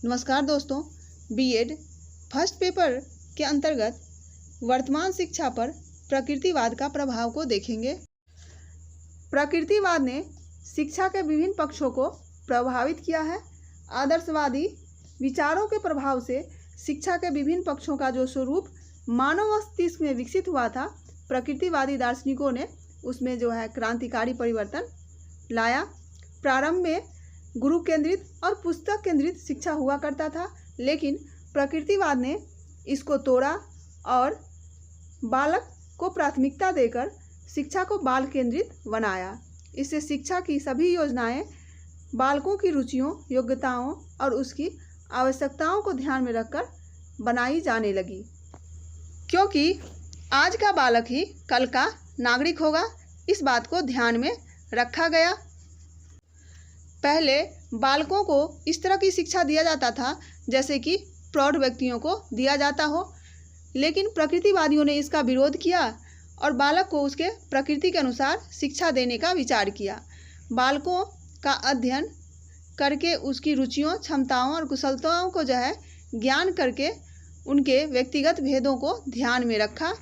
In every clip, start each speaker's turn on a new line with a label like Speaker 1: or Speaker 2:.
Speaker 1: नमस्कार दोस्तों, BEd first paper के अंतर्गत वर्तमान शिक्षा पर प्रकृतिवाद का प्रभाव को देखेंगे। प्रकृतिवाद ने शिक्षा के विभिन्न पक्षों को प्रभावित किया है। आदर्शवादी विचारों के प्रभाव से शिक्षा के विभिन्न पक्षों का जो स्वरूप मानव मस्तिष्क में विकसित हुआ था, प्रकृतिवादी दार्शनिकों ने उसमें जो है क्रांतिकारी परिवर्तन लाया। प्रारंभ में गुरु केंद्रित और पुस्तक केंद्रित शिक्षा हुआ करता था, लेकिन प्रकृतिवाद ने इसको तोड़ा और बालक को प्राथमिकता देकर शिक्षा को बाल केंद्रित बनाया। इससे शिक्षा की सभी योजनाएं बालकों की रुचियों, योग्यताओं और उसकी आवश्यकताओं को ध्यान में रखकर बनाई जाने लगी, क्योंकि आज का बालक ही कल का नागरिक होगा। इस बात को ध्यान में रखा गया। पहले बालकों को इस तरह की शिक्षा दिया जाता था जैसे कि प्रौढ़ व्यक्तियों को दिया जाता हो, लेकिन प्रकृतिवादियों ने इसका विरोध किया और बालक को उसके प्रकृति के अनुसार शिक्षा देने का विचार किया। बालकों का अध्ययन करके उसकी रुचियों, क्षमताओं और कुशलताओं को जो है ज्ञान करके उनके व्यक्तिगत भेदों को ध्यान में रखा।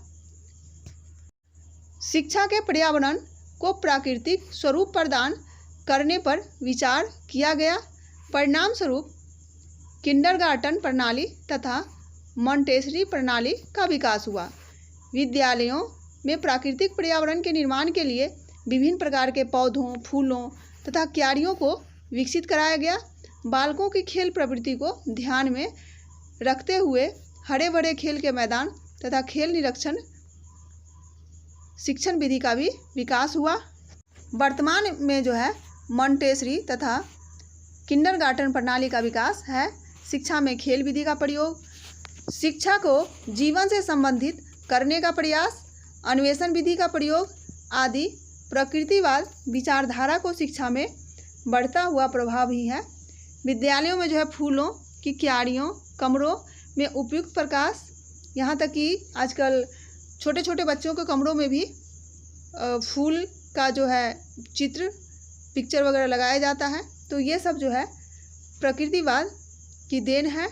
Speaker 1: शिक्षा के पर्यावरण को प्राकृतिक स्वरूप प्रदान करने पर विचार किया गया। परिणाम स्वरूप किंडरगार्टन प्रणाली तथा मॉन्टेसरी प्रणाली का विकास हुआ। विद्यालयों में प्राकृतिक पर्यावरण के निर्माण के लिए विभिन्न प्रकार के पौधों, फूलों तथा क्यारियों को विकसित कराया गया। बालकों की खेल प्रवृत्ति को ध्यान में रखते हुए हरे भरे खेल के मैदान तथा खेल निरीक्षण शिक्षण विधि का भी विकास हुआ। वर्तमान में जो है मॉन्टेसरी तथा किंडरगार्टन प्रणाली का विकास है। शिक्षा में खेल विधि का प्रयोग, शिक्षा को जीवन से संबंधित करने का प्रयास, अन्वेषण विधि का प्रयोग आदि प्रकृतिवाद विचारधारा को शिक्षा में बढ़ता हुआ प्रभाव ही है। विद्यालयों में जो है फूलों की क्यारियों, कमरों में उपयुक्त प्रकाश, यहाँ तक कि आजकल छोटे छोटे बच्चों के कमरों में भी फूल का जो है चित्र, पिक्चर वगैरह लगाया जाता है। तो ये सब जो है प्रकृतिवाद की देन है।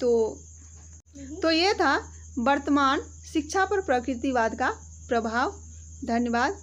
Speaker 1: तो ये था वर्तमान शिक्षा पर प्रकृतिवाद का प्रभाव। धन्यवाद।